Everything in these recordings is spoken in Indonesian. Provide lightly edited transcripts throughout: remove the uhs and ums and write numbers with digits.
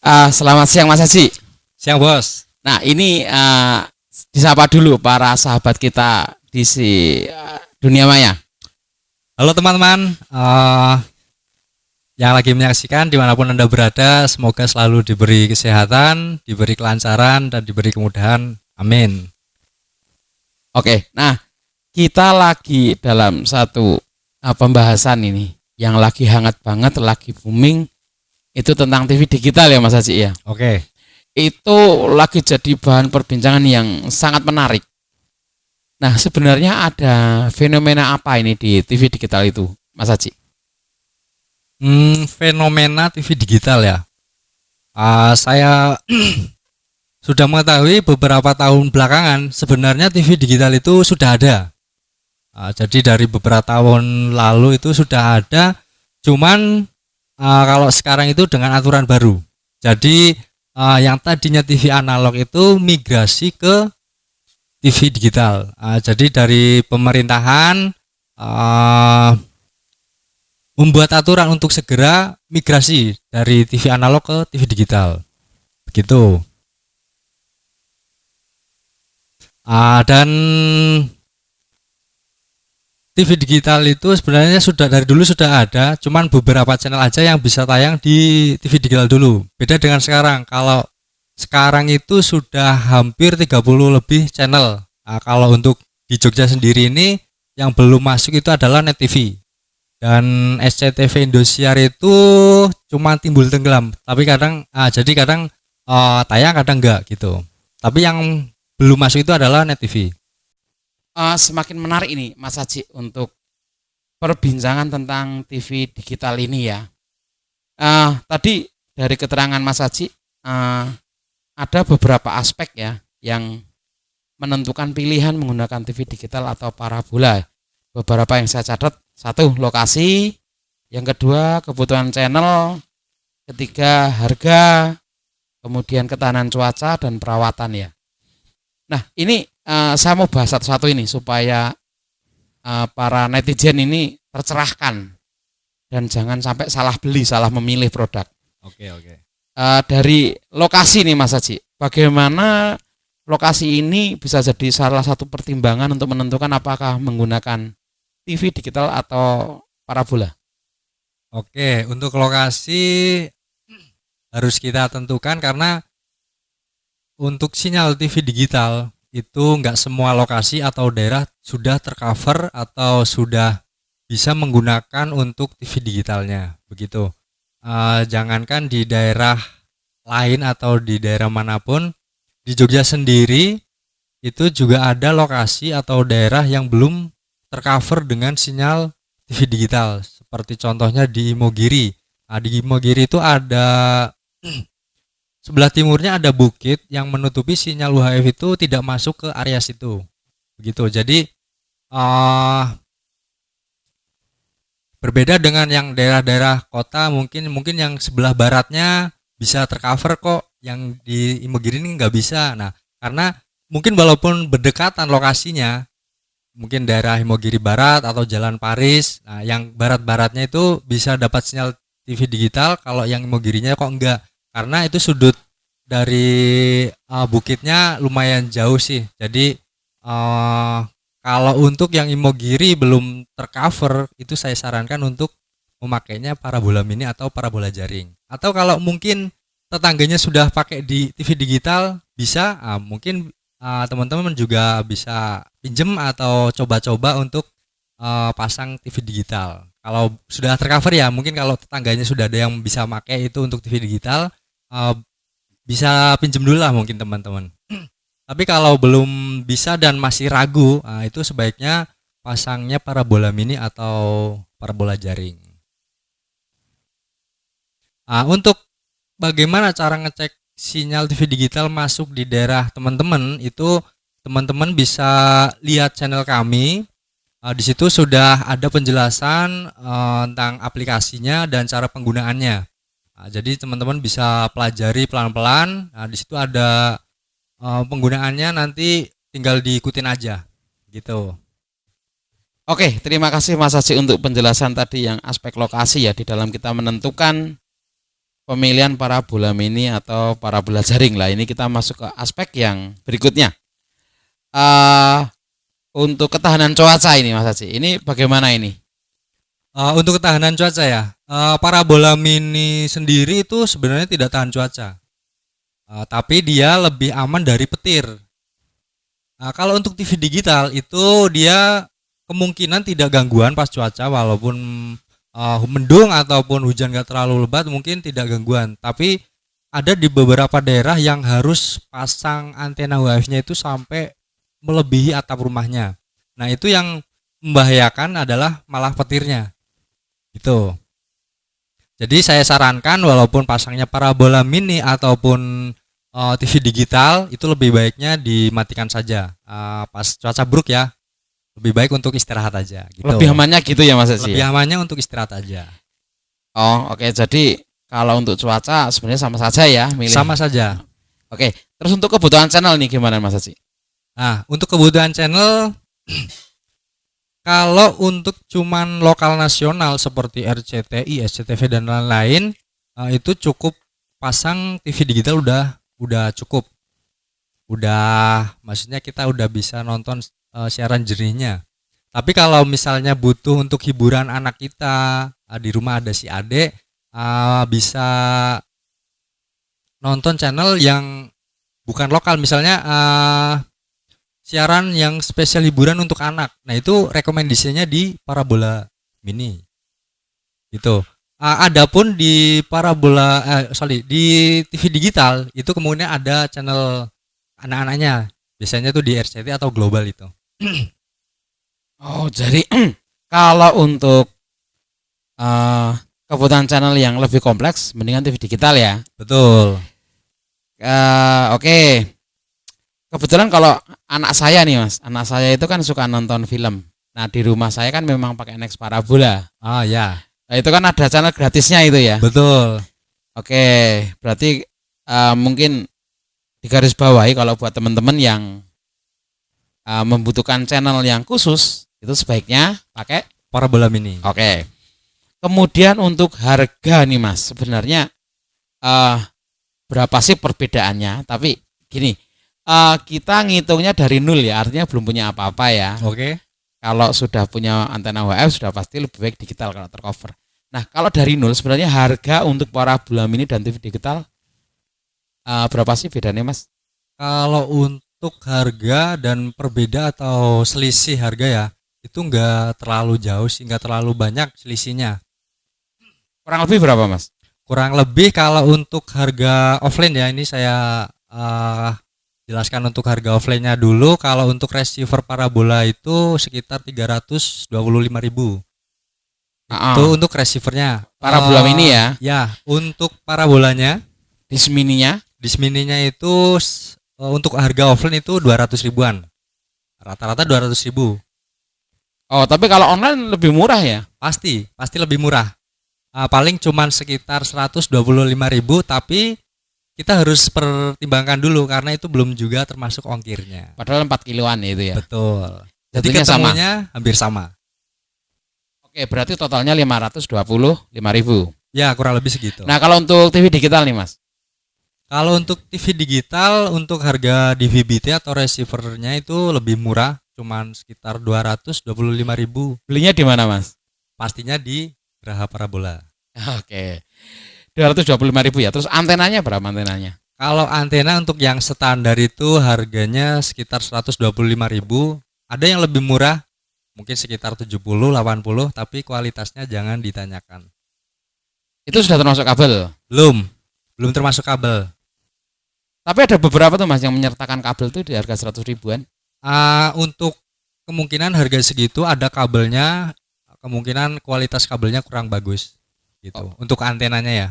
Selamat siang Mas Haji. Siang bos. Nah ini disapa dulu para sahabat kita di dunia maya. Halo teman-teman, yang lagi menyaksikan dimanapun Anda berada, semoga selalu diberi kesehatan, diberi kelancaran, dan diberi kemudahan. Amin. Oke, nah kita lagi dalam satu pembahasan ini yang lagi hangat banget, lagi booming, itu tentang TV digital ya Mas Haji ya. Oke. Itu lagi jadi bahan perbincangan yang sangat menarik. Nah sebenarnya ada fenomena apa ini di TV digital itu Mas Haji? Fenomena TV digital ya. Saya sudah mengetahui beberapa tahun belakangan sebenarnya TV digital itu sudah ada. Jadi dari beberapa tahun lalu itu sudah ada, cuman kalau sekarang itu dengan aturan baru. Jadi yang tadinya TV analog itu migrasi ke TV digital. Jadi dari pemerintahan membuat aturan untuk segera migrasi dari TV analog ke TV digital. Begitu. Dan TV digital itu sebenarnya sudah dari dulu sudah ada, cuman beberapa channel aja yang bisa tayang di TV digital dulu. Beda dengan sekarang. Kalau sekarang itu sudah hampir 30 lebih channel. Kalau untuk di Jogja sendiri ini yang belum masuk itu adalah Net TV. Dan SCTV Indosiar itu cuma timbul tenggelam. Tapi kadang tayang kadang enggak gitu. Tapi yang belum masuk itu adalah Net TV. Semakin menarik ini Mas Haji untuk perbincangan tentang TV digital ini ya. Tadi dari keterangan Mas Haji ada beberapa aspek ya yang menentukan pilihan menggunakan TV digital atau parabola. Beberapa yang saya catat, satu lokasi, yang kedua kebutuhan channel, ketiga harga, kemudian ketahanan cuaca dan perawatan ya. Nah ini saya mau bahas satu-satu ini supaya para netizen ini tercerahkan dan jangan sampai salah beli, salah memilih produk. Oke. Dari lokasi nih Mas Haji, bagaimana lokasi ini bisa jadi salah satu pertimbangan untuk menentukan apakah menggunakan TV digital atau parabola? Oke, untuk lokasi harus kita tentukan karena untuk sinyal TV digital itu nggak semua lokasi atau daerah sudah tercover atau sudah bisa menggunakan untuk TV digitalnya begitu. Jangankan di daerah lain atau di daerah manapun, di Jogja sendiri itu juga ada lokasi atau daerah yang belum tercover dengan sinyal TV digital. Seperti contohnya di Imogiri. Di Imogiri itu ada sebelah timurnya ada bukit yang menutupi sinyal UHF itu tidak masuk ke area situ. Begitu. Jadi berbeda dengan yang daerah-daerah kota, mungkin yang sebelah baratnya bisa tercover kok, yang di Imogiri ini nggak bisa. Nah, karena mungkin walaupun berdekatan lokasinya, mungkin daerah Imogiri Barat atau Jalan Paris, nah yang barat-baratnya itu bisa dapat sinyal TV digital, kalau yang Imogirinya kok enggak. Karena itu sudut dari bukitnya lumayan jauh sih. Jadi kalau untuk yang Imogiri belum tercover, itu saya sarankan untuk memakainya parabola mini atau parabola jaring. Atau kalau mungkin tetangganya sudah pakai di TV digital, bisa mungkin teman-teman juga bisa pinjem atau coba-coba untuk pasang TV digital. Kalau sudah tercover ya, mungkin kalau tetangganya sudah ada yang bisa pakai itu untuk TV digital, bisa pinjem dulu lah mungkin teman-teman. Tapi kalau belum bisa dan masih ragu, itu sebaiknya pasangnya parabola mini atau parabola jaring. Untuk bagaimana cara ngecek sinyal TV digital masuk di daerah teman-teman, itu teman-teman bisa lihat channel kami. Di situ sudah ada penjelasan tentang aplikasinya dan cara penggunaannya. Jadi teman-teman bisa pelajari pelan-pelan. Di situ ada penggunaannya, nanti tinggal diikutin aja gitu. Oke, terima kasih Mas Haji untuk penjelasan tadi yang aspek lokasi ya di dalam kita menentukan pemilihan parabola mini atau parabola jaring lah. Ini kita masuk ke aspek yang berikutnya. Untuk ketahanan cuaca ini Mas Haji, ini bagaimana ini? Untuk ketahanan cuaca ya, parabola mini sendiri itu sebenarnya tidak tahan cuaca. Tapi dia lebih aman dari petir. Kalau untuk TV digital itu dia kemungkinan tidak gangguan pas cuaca, walaupun mendung ataupun hujan gak terlalu lebat mungkin tidak gangguan. Tapi ada di beberapa daerah yang harus pasang antena UHF-nya itu sampai melebihi atap rumahnya. Nah itu yang membahayakan adalah malah petirnya. Itu. Jadi saya sarankan walaupun pasangnya parabola mini ataupun TV digital itu lebih baiknya dimatikan saja pas cuaca buruk ya. Lebih baik untuk istirahat aja gitu. Lebih amannya gitu ya Mas Haji? Lebih amannya untuk istirahat aja. Oh oke. Jadi kalau untuk cuaca sebenarnya sama saja ya milih. Sama saja. Oke. Terus untuk kebutuhan channel nih gimana Mas Haji? Nah untuk kebutuhan channel kalau untuk cuman lokal nasional seperti RCTI, SCTV dan lain-lain itu cukup pasang TV digital udah cukup. Udah maksudnya kita udah bisa nonton siaran jernihnya. Tapi kalau misalnya butuh untuk hiburan anak kita, di rumah ada si adek, bisa nonton channel yang bukan lokal, misalnya siaran yang spesial hiburan untuk anak. Nah itu rekomendasinya di parabola mini gitu. Adapun di di TV digital itu kemudian ada channel anak-anaknya, biasanya tuh di RCTI atau global itu. Oh jadi kalau untuk kebutuhan channel yang lebih kompleks mendingan TV digital ya. Betul. Oke. Kebetulan kalau anak saya nih Mas, anak saya itu kan suka nonton film. Nah di rumah saya kan memang pakai Next Parabola. Ya. Nah, itu kan ada channel gratisnya itu ya. Betul. Oke, berarti mungkin digarisbawahi kalau buat teman-teman yang membutuhkan channel yang khusus itu sebaiknya pakai parabola mini. Oke. Kemudian untuk harga nih Mas, sebenarnya berapa sih perbedaannya? Tapi gini. Kita ngitungnya dari nol ya, artinya belum punya apa-apa ya. Oke. Kalau sudah punya antena UHF sudah pasti lebih baik digital kalau tercover. Nah kalau dari nol sebenarnya harga untuk parabola mini dan TV digital berapa sih bedanya Mas? Kalau untuk harga dan perbeda atau selisih harga ya, itu enggak terlalu jauh sih, enggak terlalu banyak selisihnya. Kurang lebih berapa Mas? Kurang lebih kalau untuk harga offline ya, ini saya jelaskan untuk harga offline-nya dulu. Kalau untuk receiver parabola itu sekitar 325.000. Itu untuk receivernya. Parabola mini ya? Ya, untuk parabolanya, dish mininya itu untuk harga offline itu 200 ribuan. Rata-rata 200 ribu. Oh, tapi kalau online lebih murah ya? Pasti lebih murah. Paling cuman sekitar 125.000, tapi kita harus pertimbangkan dulu karena itu belum juga termasuk ongkirnya. Padahal 4 kiloan itu ya. Betul. Jadi ketemunya hampir sama. Oke, berarti totalnya 525.000. Ya, kurang lebih segitu. Nah, kalau untuk TV digital nih, Mas. Kalau untuk TV digital untuk harga DVB-T atau receivernya itu lebih murah, cuman sekitar 225.000. Belinya di mana, Mas? Pastinya di Graha Parabola. Oke. 225.000 ya. Terus antenanya berapa antenanya? Kalau antena untuk yang standar itu harganya sekitar 125.000. Ada yang lebih murah, mungkin sekitar 70, 80, tapi kualitasnya jangan ditanyakan. Itu sudah termasuk kabel? Belum termasuk kabel. Tapi ada beberapa tuh Mas yang menyertakan kabel tuh di harga 100 ribuan. Untuk kemungkinan harga segitu ada kabelnya, kemungkinan kualitas kabelnya kurang bagus gitu. Untuk antenanya ya.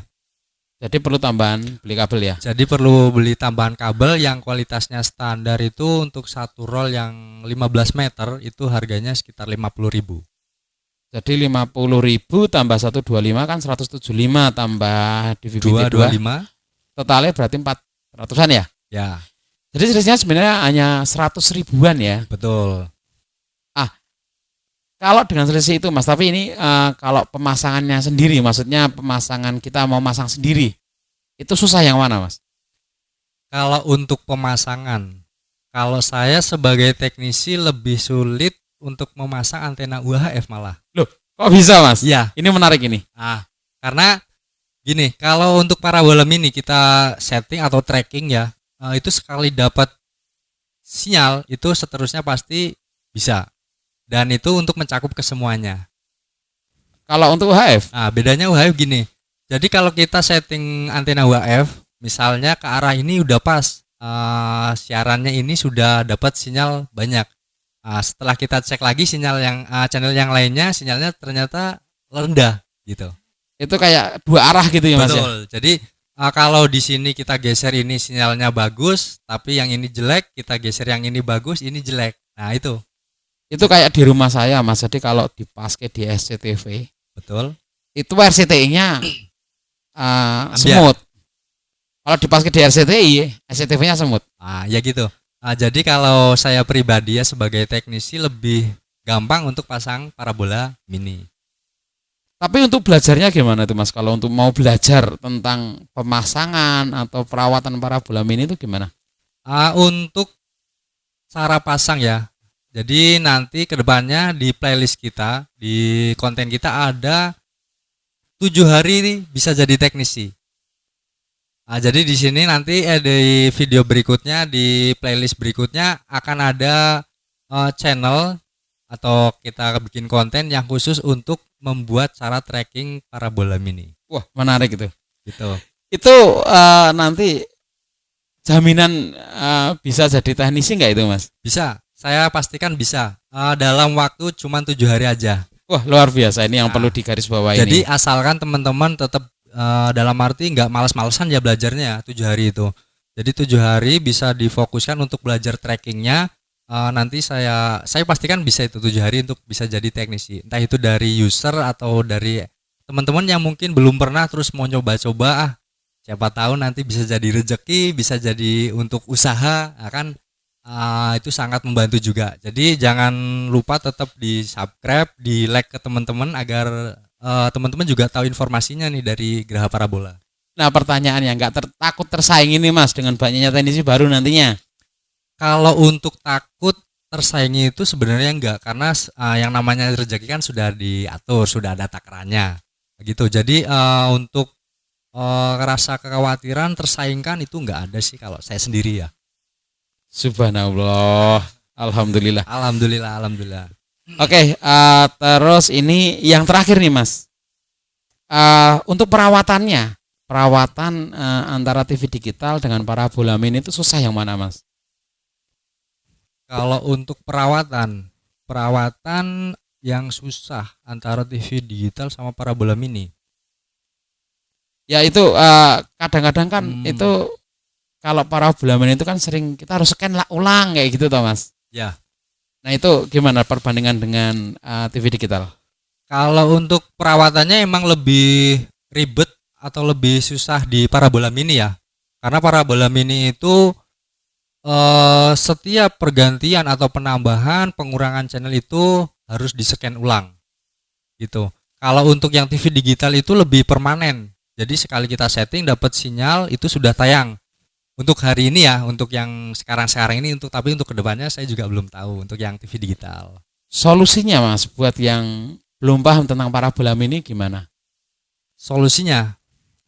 Jadi perlu tambahan beli kabel ya? Jadi perlu beli tambahan kabel yang kualitasnya standar itu untuk satu roll yang 15 meter itu harganya sekitar 50.000. Jadi 50.000 tambah 125 kan 175 tambah DVB-T 2. Totalnya berarti 400-an ya? Ya. Jadi selisihnya sebenarnya hanya 100 ribuan ya? Betul. Kalau dengan selisih itu Mas, tapi ini kalau pemasangannya sendiri, maksudnya pemasangan kita mau masang sendiri, Itu susah yang mana, Mas? Kalau untuk pemasangan, kalau saya sebagai teknisi lebih sulit untuk memasang antena UHF malah. Loh, kok bisa, Mas? Iya. Ini menarik ini. Karena gini, kalau untuk parabola mini kita setting atau tracking ya, itu sekali dapat sinyal itu seterusnya pasti bisa. Dan itu untuk mencakup ke semuanya. Kalau untuk UHF? Nah, bedanya UHF gini. Jadi kalau kita setting antena UHF, misalnya ke arah ini udah pas, siarannya ini sudah dapat sinyal banyak. Setelah kita cek lagi sinyal yang channel yang lainnya, sinyalnya ternyata rendah gitu. Itu kayak dua arah gitu ya, Mas? Betul. Jadi kalau di sini kita geser ini sinyalnya bagus, tapi yang ini jelek, kita geser yang ini bagus, ini jelek. Nah, itu. Itu kayak di rumah saya, Mas. Jadi kalau dipaske di SCTV, Betul. itu RCTI-nya semut. Kalau dipaske di RCTI, SCTV-nya semut. Ya gitu. Jadi kalau saya pribadi ya sebagai teknisi lebih gampang untuk pasang parabola mini. Tapi untuk belajarnya gimana tuh, Mas? Kalau untuk mau belajar tentang pemasangan atau perawatan parabola mini itu gimana? Untuk cara pasang ya. Jadi nanti kedepannya di playlist kita, di konten kita ada 7 hari nih bisa jadi teknisi. Jadi di sini nanti di video berikutnya, di playlist berikutnya akan ada channel atau kita bikin konten yang khusus untuk membuat cara tracking parabola mini. Wah, menarik itu. Gitu. Itu nanti jaminan bisa jadi teknisi nggak itu, Mas? Bisa, saya pastikan bisa. Dalam waktu cuma 7 hari aja. Wah, luar biasa. Ini yang perlu digarisbawahi. Jadi asalkan teman-teman tetap dalam arti nggak malas-malesan ya belajarnya 7 hari itu. Jadi 7 hari bisa difokuskan untuk belajar trackingnya. Nanti saya pastikan bisa itu 7 hari untuk bisa jadi teknisi. Entah itu dari user atau dari teman-teman yang mungkin belum pernah terus mau coba-coba. Siapa tahu nanti bisa jadi rezeki, bisa jadi untuk usaha, itu sangat membantu juga. Jadi jangan lupa tetap di subscribe, di like ke teman-teman agar teman-teman juga tahu informasinya nih dari Geraha Parabola. Nah, pertanyaannya nggak takut tersaing ini, Mas, dengan banyaknya teknisi baru nantinya? Kalau untuk takut tersaingi itu sebenarnya enggak, karena yang namanya rezeki kan sudah diatur, sudah ada takarannya gitu. Jadi untuk rasa kekhawatiran tersaingkan itu enggak ada sih kalau saya sendiri ya. Subhanallah. Alhamdulillah. Alhamdulillah. Oke, terus ini yang terakhir nih, Mas. Untuk perawatan antara TV digital dengan parabola mini itu susah yang mana, Mas? Kalau untuk perawatan yang susah antara TV digital sama parabola mini. Ya itu kadang-kadang kan itu kalau parabola mini itu kan sering kita harus scan ulang kayak gitu toh, Mas. Ya. Nah, itu gimana perbandingan dengan TV digital? Kalau untuk perawatannya emang lebih ribet atau lebih susah di parabola mini ya. Karena parabola mini itu setiap pergantian atau penambahan pengurangan channel itu harus di-scan ulang gitu. Kalau untuk yang TV digital itu lebih permanen. Jadi sekali kita setting dapat sinyal itu sudah tayang. Untuk hari ini ya, untuk yang sekarang ini tapi untuk kedepannya saya juga belum tahu untuk yang TV digital. Solusinya, Mas, buat yang belum paham tentang parabola mini gimana? Solusinya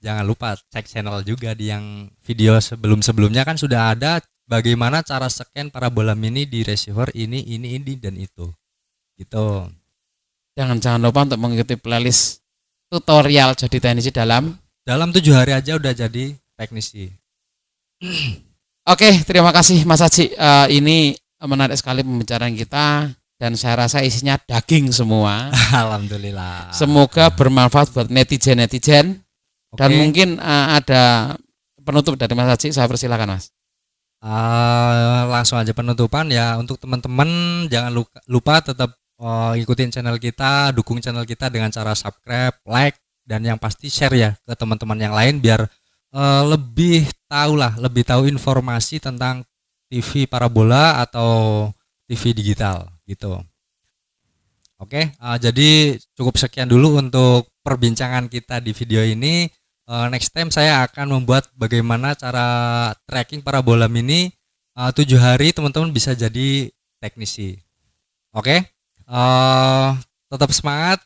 jangan lupa cek channel juga di yang video sebelumnya kan sudah ada bagaimana cara scan parabola mini di receiver ini dan itu. Gitu. Jangan lupa untuk mengikuti playlist tutorial jadi teknisi dalam 7 hari aja udah jadi teknisi. Oke, terima kasih Mas Haji. Ini menarik sekali pembicaraan kita dan saya rasa isinya daging semua. Alhamdulillah. Semoga bermanfaat buat netizen. Dan mungkin ada penutup dari Mas Haji, saya persilakan, Mas. Langsung aja penutupan ya, untuk teman-teman jangan lupa tetap ikutin channel kita, dukung channel kita dengan cara subscribe, like, dan yang pasti share ya ke teman-teman yang lain biar lebih tahu informasi tentang TV parabola atau TV digital gitu. Oke, jadi cukup sekian dulu untuk perbincangan kita di video ini. next time saya akan membuat bagaimana cara tracking parabola mini 7 hari teman-teman bisa jadi teknisi. Oke, tetap semangat.